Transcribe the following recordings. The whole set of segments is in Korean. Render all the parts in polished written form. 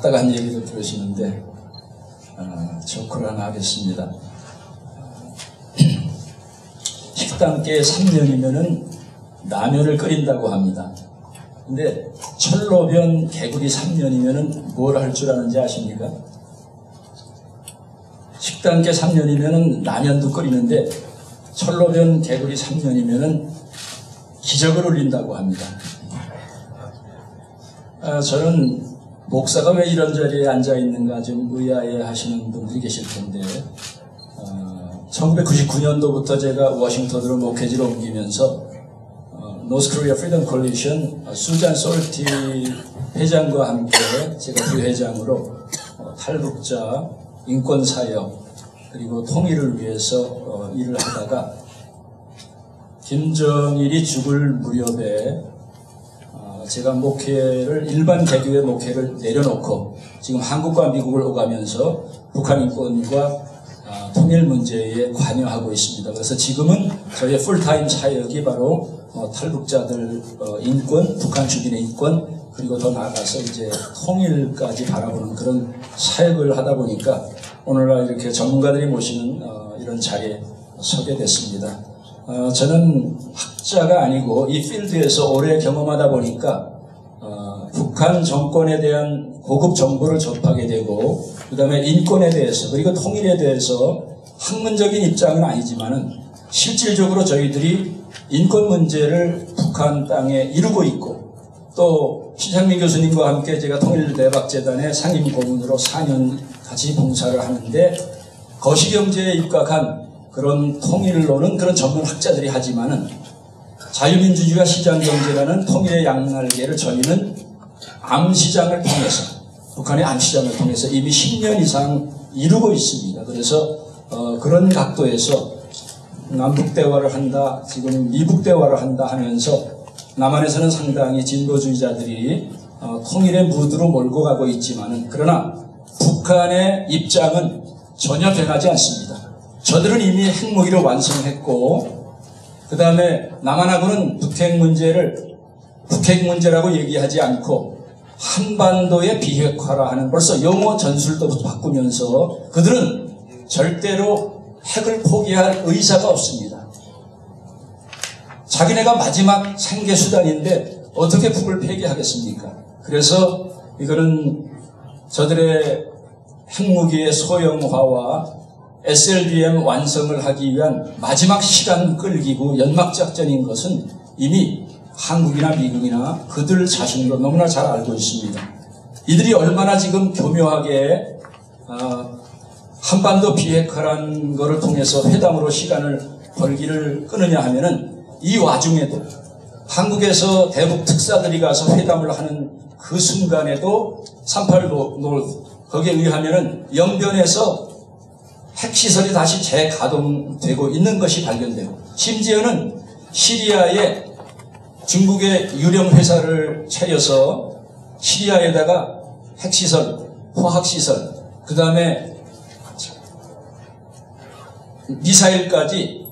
딱딱한 얘기도 들으시는데 조크를 하나 하겠습니다. 식당계 3년이면은 라면을 끓인다고 합니다. 근데 철로변 개구리 3년이면은 뭘 할 줄 아는지 아십니까? 식당계 3년이면은 라면도 끓이는데 철로변 개구리 3년이면은 기적을 올린다고 합니다. 저는 목사가 왜 이런 자리에 앉아 있는가 좀 의아해 하시는 분들이 계실 텐데 1999년도부터 제가 워싱턴으로 목회지로 옮기면서 노스 코리아 프리덤 콜리션 수잔 솔티 회장과 함께 제가 부회장으로 탈북자 인권사역 그리고 통일을 위해서 일을 하다가 김정일이 죽을 무렵에 제가 목회를 일반 개교의 목회를 내려놓고 지금 한국과 미국을 오가면서 북한 인권과 통일 문제에 관여하고 있습니다. 그래서 지금은 저희의 풀타임 사역이 바로 탈북자들 인권, 북한 주민의 인권, 그리고 더 나아가서 이제 통일까지 바라보는 그런 사역을 하다 보니까 오늘날 이렇게 전문가들이 모시는 이런 자리에 서게 됐습니다. 저는 학자가 아니고 이 필드에서 오래 경험하다 보니까 북한 정권에 대한 고급 정보를 접하게 되고 그 다음에 인권에 대해서 그리고 통일에 대해서 학문적인 입장은 아니지만은 실질적으로 저희들이 인권 문제를 북한 땅에 이루고 있고 또 신상민 교수님과 함께 제가 통일대박재단의 상임 고문으로 4년 같이 봉사를 하는데 거시경제에 입각한 그런 통일로는 그런 전문 학자들이 하지만은 자유민주주의와 시장경제라는 통일의 양날개를 저희는 암시장을 통해서 북한의 암시장을 통해서 이미 10년 이상 이루고 있습니다. 그래서 그런 각도에서 남북대화를 한다, 지금 미북대화를 한다 하면서 남한에서는 상당히 진보주의자들이 통일의 무드로 몰고 가고 있지만은 그러나 북한의 입장은 전혀 변하지 않습니다. 저들은 이미 핵무기를 완성했고 그 다음에 남한하고는 북핵 문제라고 얘기하지 않고 한반도의 비핵화라 하는 벌써 용어 전술도 바꾸면서 그들은 절대로 핵을 포기할 의사가 없습니다. 자기네가 마지막 생계수단인데 어떻게 북을 폐기하겠습니까? 그래서 이거는 저들의 핵무기의 소형화와 SLBM 완성을 하기 위한 마지막 시간 끌기고 연막작전인 것은 이미 한국이나 미국이나 그들 자신도 너무나 잘 알고 있습니다. 이들이 얼마나 지금 교묘하게 한반도 비핵화라는 것을 통해서 회담으로 시간을 벌기를 끄느냐 하면은 이 와중에도 한국에서 대북 특사들이 가서 회담을 하는 그 순간에도 38 노르스 거기에 의하면은 영변에서 핵시설이 다시 재가동되고 있는 것이 발견되고 심지어는 시리아에 중국의 유령 회사를 차려서 시리아에다가 핵시설, 화학시설, 그 다음에 미사일까지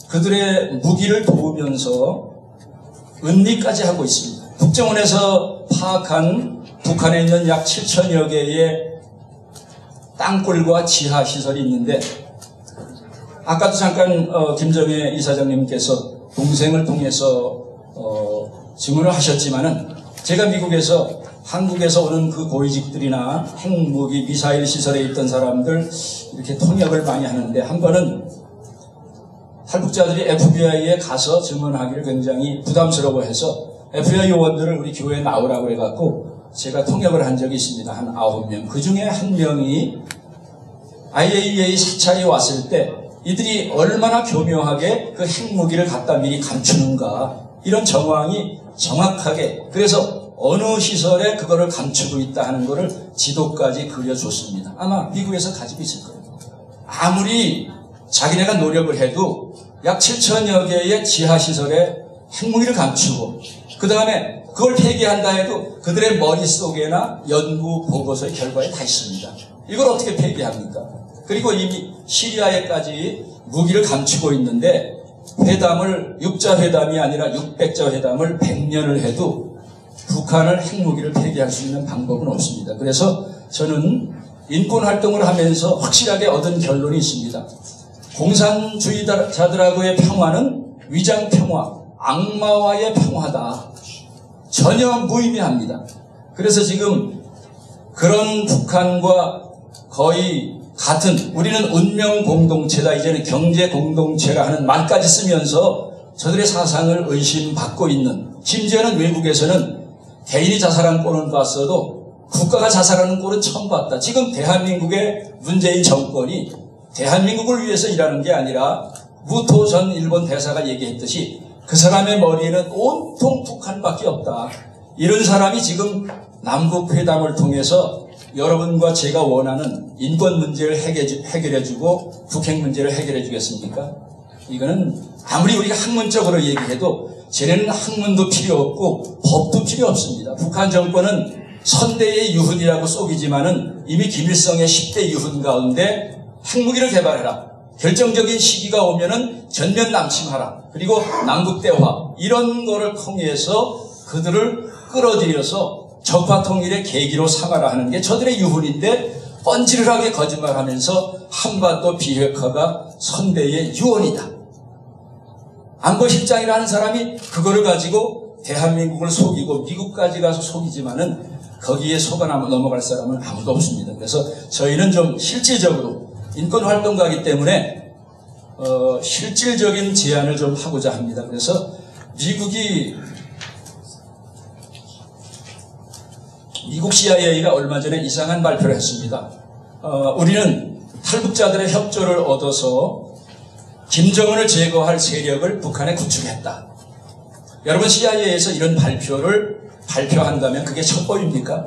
그들의 무기를 도우면서 은닉까지 하고 있습니다. 국정원에서 파악한 북한에 있는 약 7천여 개의 땅굴과 지하시설이 있는데 아까도 잠깐 김정혜 이사장님께서 동생을 통해서 증언을 하셨지만은 제가 미국에서 한국에서 오는 그 고위직들이나 핵무기 미사일 시설에 있던 사람들 이렇게 통역을 많이 하는데 한 번은 탈북자들이 FBI에 가서 증언하기를 굉장히 부담스러워해서 FBI 요원들을 우리 교회에 나오라고 해갖고 제가 통역을 한 적이 있습니다. 한 9명. 그 중에 한 명이 IAEA 사찰이 왔을 때 이들이 얼마나 교묘하게 그 핵무기를 갖다 미리 감추는가 이런 정황이 정확하게 그래서 어느 시설에 그거를 감추고 있다 하는 거를 지도까지 그려줬습니다. 아마 미국에서 가지고 있을 거예요. 아무리 자기네가 노력을 해도 약 7천여 개의 지하시설에 핵무기를 감추고 그 다음에 그걸 폐기한다 해도 그들의 머릿속에나 연구 보고서의 결과에 다 있습니다. 이걸 어떻게 폐기합니까? 그리고 이미 시리아에까지 무기를 감추고 있는데 회담을 6자 회담이 아니라 600자 회담을 100년을 해도 북한을 핵무기를 폐기할 수 있는 방법은 없습니다. 그래서 저는 인권활동을 하면서 확실하게 얻은 결론이 있습니다. 공산주의자들하고의 평화는 위장평화, 악마와의 평화다. 전혀 무의미합니다. 그래서 지금 그런 북한과 거의 같은, 우리는 운명 공동체다, 이제는 경제 공동체라 하는 말까지 쓰면서 저들의 사상을 의심받고 있는, 심지어는 외국에서는 개인이 자살한 꼴은 봤어도 국가가 자살하는 꼴은 처음 봤다. 지금 대한민국의 문재인 정권이 대한민국을 위해서 일하는 게 아니라 무토 전 일본 대사가 얘기했듯이 그 사람의 머리에는 온통 북한밖에 없다. 이런 사람이 지금 남북회담을 통해서 여러분과 제가 원하는 인권 문제를 해결해주고 북핵 문제를 해결해주겠습니까? 이거는 아무리 우리가 학문적으로 얘기해도 쟤네는 학문도 필요 없고 법도 필요 없습니다. 북한 정권은 선대의 유훈이라고 속이지만은 이미 김일성의 10대 유훈 가운데 핵무기를 개발해라. 결정적인 시기가 오면은 전면 남침하라. 그리고 남북대화. 이런 거를 통해서 그들을 끌어들여서 적화 통일의 계기로 삼아라 하는 게 저들의 유훈인데 뻔질하게 거짓말하면서 한반도 비핵화가 선대의 유언이다. 안보실장이라는 사람이 그거를 가지고 대한민국을 속이고 미국까지 가서 속이지만은 거기에 속아 넘어갈 사람은 아무도 없습니다. 그래서 저희는 좀 실질적으로 인권활동가이기 때문에 실질적인 제안을 좀 하고자 합니다. 그래서 미국 CIA가 얼마 전에 이상한 발표를 했습니다. 우리는 탈북자들의 협조를 얻어서 김정은을 제거할 세력을 북한에 구축했다. 여러분, CIA에서 이런 발표를 발표한다면 그게 첩보입니까?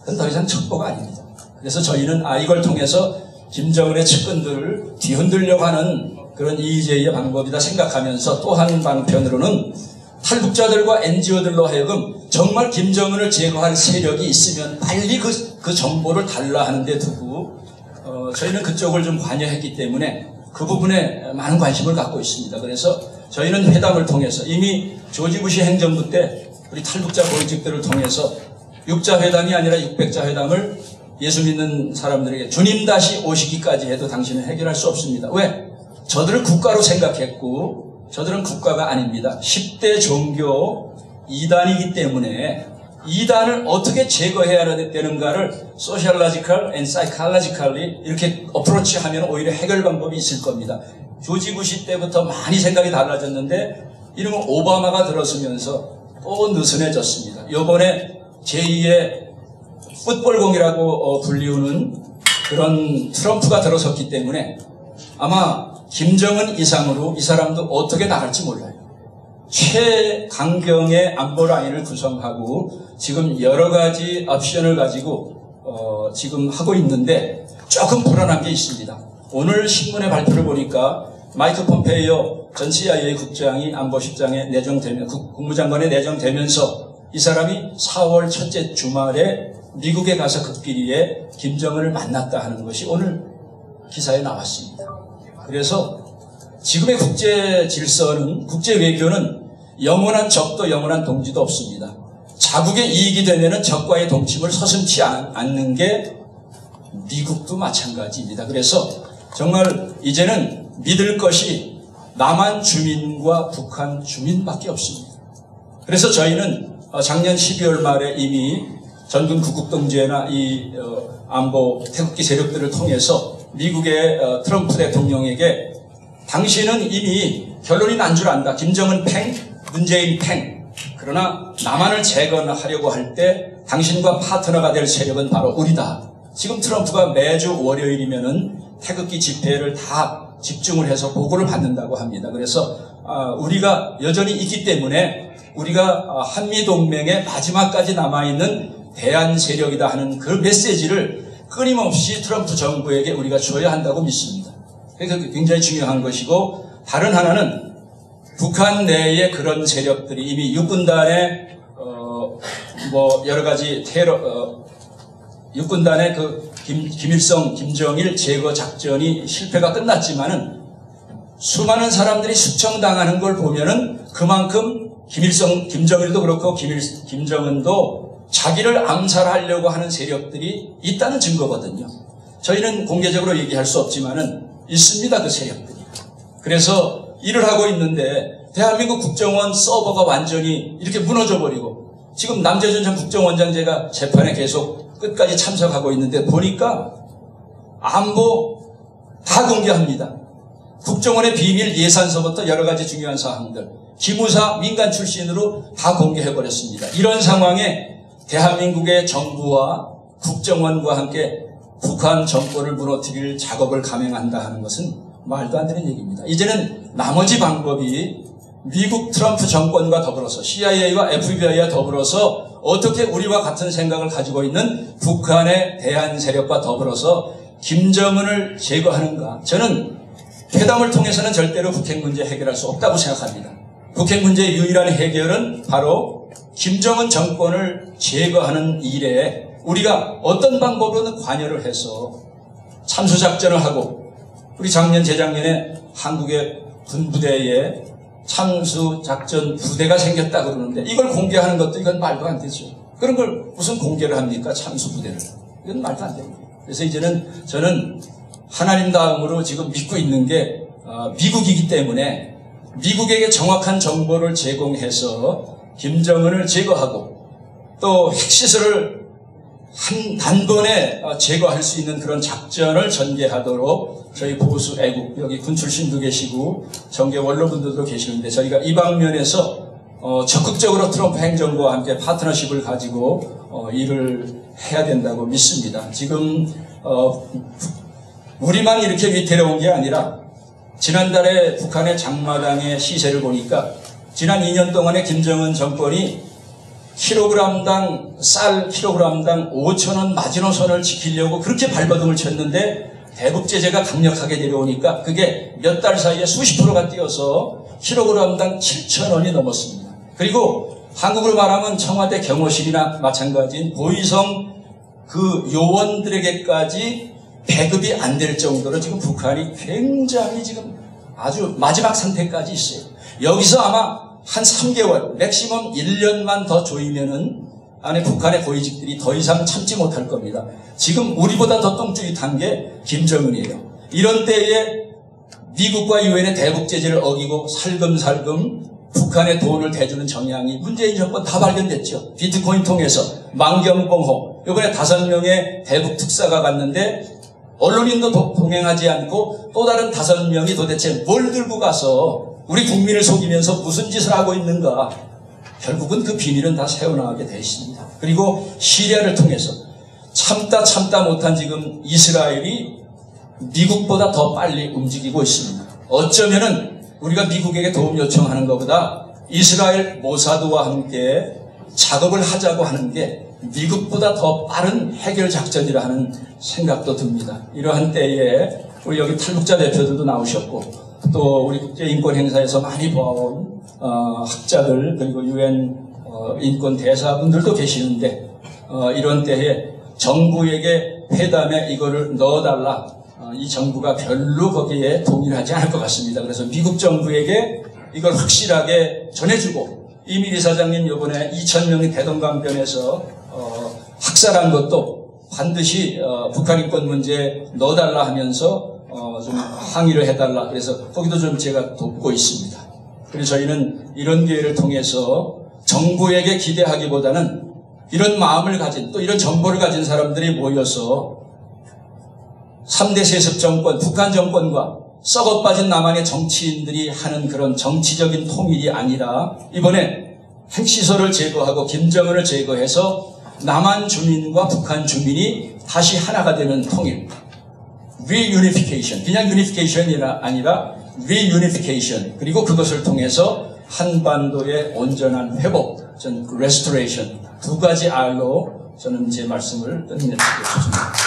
그건 더 이상 첩보가 아닙니다. 그래서 저희는 이걸 통해서 김정은의 측근들을 뒤흔들려고 하는 그런 이의제의 방법이다 생각하면서 또 한 방편으로는 탈북자들과 NGO들로 하여금 정말 김정은을 제거할 세력이 있으면 빨리 그 정보를 달라 하는 데 두고 저희는 그쪽을 좀 관여했기 때문에 그 부분에 많은 관심을 갖고 있습니다. 그래서 저희는 회담을 통해서 이미 조지 부시 행정부 때 우리 탈북자 고위직들을 통해서 6자 회담이 아니라 600자 회담을 예수 믿는 사람들에게 주님 다시 오시기까지 해도 당신은 해결할 수 없습니다. 왜? 저들을 국가로 생각했고 저들은 국가가 아닙니다. 10대 종교 2단이기 때문에 2단을 어떻게 제거해야 되는가를 소셜로지컬 앤 사이콜로지컬리 이렇게 어프로치하면 오히려 해결 방법이 있을 겁니다. 조지 부시 때부터 많이 생각이 달라졌는데 이놈은 오바마가 들어서면서 또 느슨해졌습니다. 이번에 제2의 풋볼공이라고 불리우는 그런 트럼프가 들어섰기 때문에 아마 김정은 이상으로 이 사람도 어떻게 나갈지 몰라요. 최강경의 안보 라인을 구성하고 지금 여러 가지 옵션을 가지고 지금 하고 있는데 조금 불안한 게 있습니다. 오늘 신문의 발표를 보니까 마이크 폼페이오 전 CIA 국장이 안보실장에 내정되면 국무장관에 내정되면서 이 사람이 4월 첫째 주말에 미국에 가서 극비리에 김정은을 만났다 하는 것이 오늘 기사에 나왔습니다. 그래서 지금의 국제 질서는, 국제 외교는 영원한 적도 영원한 동지도 없습니다. 자국의 이익이 되면은 적과의 동침을 서슴지 않는 게 미국도 마찬가지입니다. 그래서 정말 이제는 믿을 것이 남한 주민과 북한 주민밖에 없습니다. 그래서 저희는 작년 12월 말에 이미 전군 구국동지회나 이 안보 태극기 세력들을 통해서 미국의 트럼프 대통령에게 당신은 이미 결론이 난 줄 안다. 김정은 팽, 문재인 팽. 그러나 남한을 재건하려고 할 때 당신과 파트너가 될 세력은 바로 우리다. 지금 트럼프가 매주 월요일이면은 태극기 집회를 다 집중을 해서 보고를 받는다고 합니다. 그래서 우리가 여전히 있기 때문에 우리가 한미동맹의 마지막까지 남아있는 대한 세력이다 하는 그 메시지를 끊임없이 트럼프 정부에게 우리가 줘야 한다고 믿습니다. 그래서 굉장히 중요한 것이고, 다른 하나는 북한 내에 그런 세력들이 이미 육군단의 여러 가지 육군단의 그 김일성, 김정일 제거 작전이 실패가 끝났지만은 수많은 사람들이 숙청당하는 걸 보면은 그만큼 김정일도 그렇고 김정은도 자기를 암살하려고 하는 세력들이 있다는 증거거든요. 저희는 공개적으로 얘기할 수 없지만은 있습니다, 그 세력들이. 그래서 일을 하고 있는데 대한민국 국정원 서버가 완전히 이렇게 무너져 버리고 지금 남재준 전 국정원장 제가 재판에 계속 끝까지 참석하고 있는데 보니까 안보 다 공개합니다. 국정원의 비밀 예산서부터 여러 가지 중요한 사항들, 기무사 민간 출신으로 다 공개해버렸습니다. 이런 상황에 대한민국의 정부와 국정원과 함께 북한 정권을 무너뜨릴 작업을 감행한다 하는 것은 말도 안 되는 얘기입니다. 이제는 나머지 방법이 미국 트럼프 정권과 더불어서 CIA와 FBI와 더불어서 어떻게 우리와 같은 생각을 가지고 있는 북한의 대한 세력과 더불어서 김정은을 제거하는가. 저는 회담을 통해서는 절대로 북핵 문제 해결할 수 없다고 생각합니다. 북핵 문제의 유일한 해결은 바로 김정은 정권을 제거하는 일에 우리가 어떤 방법으로는 관여를 해서 참수작전을 하고, 우리 작년 재작년에 한국의 군부대에 참수작전 부대가 생겼다 그러는데 이걸 공개하는 것도 이건 말도 안 되죠. 그런 걸 무슨 공개를 합니까? 참수부대를. 이건 말도 안 됩니다. 그래서 이제는 저는 하나님 다음으로 지금 믿고 있는 게 미국이기 때문에 미국에게 정확한 정보를 제공해서 김정은을 제거하고 또 핵시설을 단번에 제거할 수 있는 그런 작전을 전개하도록 저희 보수 애국, 여기 군 출신도 계시고 정계 원로분들도 계시는데 저희가 이 방면에서 적극적으로 트럼프 행정부와 함께 파트너십을 가지고 일을 해야 된다고 믿습니다. 지금 우리만 이렇게 위태로운 게 아니라 지난달에 북한의 장마당의 시세를 보니까 지난 2년 동안에 김정은 정권이 쌀 킬로그램당 5,000원 마지노선을 지키려고 그렇게 발버둥을 쳤는데 대북 제재가 강력하게 내려오니까 그게 몇 달 사이에 수십 프로가 뛰어서 킬로그램당 7,000원이 넘었습니다. 그리고 한국으로 말하면 청와대 경호실이나 마찬가지인 고위성 그 요원들에게까지 배급이 안 될 정도로 지금 북한이 굉장히 지금 아주 마지막 상태까지 있어요. 여기서 아마 한 3개월, 맥시멈 1년만 더 조이면은 안에 북한의 고위직들이 더 이상 참지 못할 겁니다. 지금 우리보다 더 똥줄이 탄 게 김정은이에요. 이런 때에 미국과 유엔의 대북 제재를 어기고 살금살금 북한에 돈을 대주는 정향이 문재인 정권 다 발견됐죠. 비트코인 통해서 만경봉호, 이번에 5명의 대북 특사가 갔는데 언론인도 동행하지 않고 또 다른 5명이 도대체 뭘 들고 가서 우리 국민을 속이면서 무슨 짓을 하고 있는가. 결국은 그 비밀은 다 새어나가게 돼 있습니다. 그리고 시리아를 통해서 참다 못한 지금 이스라엘이 미국보다 더 빨리 움직이고 있습니다. 어쩌면은 우리가 미국에게 도움 요청하는 것보다 이스라엘 모사드와 함께 작업을 하자고 하는 게 미국보다 더 빠른 해결 작전이라 하는 생각도 듭니다. 이러한 때에 우리 여기 탈북자 대표들도 나오셨고 또 우리 국제인권 행사에서 많이 본 학자들 그리고 유엔 인권 대사분들도 계시는데 이런 때에 정부에게 회담에 이거를 넣어달라. 이 정부가 별로 거기에 동의를 하지 않을 것 같습니다. 그래서 미국 정부에게 이걸 확실하게 전해주고 이미 이사장님 이번에 2,000명이 대동강변에서 학살한 것도 반드시 북한 인권 문제에 넣어달라 하면서 좀 항의를 해달라. 그래서 거기도 좀 제가 돕고 있습니다. 그래서 저희는 이런 기회를 통해서 정부에게 기대하기보다는 이런 마음을 가진 또 이런 정보를 가진 사람들이 모여서 3대 세습 정권, 북한 정권과 썩어빠진 남한의 정치인들이 하는 그런 정치적인 통일이 아니라 이번에 핵시설을 제거하고 김정은을 제거해서 남한 주민과 북한 주민이 다시 하나가 되는 통일. reunification. 그냥 unification이 아니라 reunification. 그리고 그것을 통해서 한반도의 온전한 회복, restoration. 두 가지 R로 저는 제 말씀을 끝내드리겠습니다.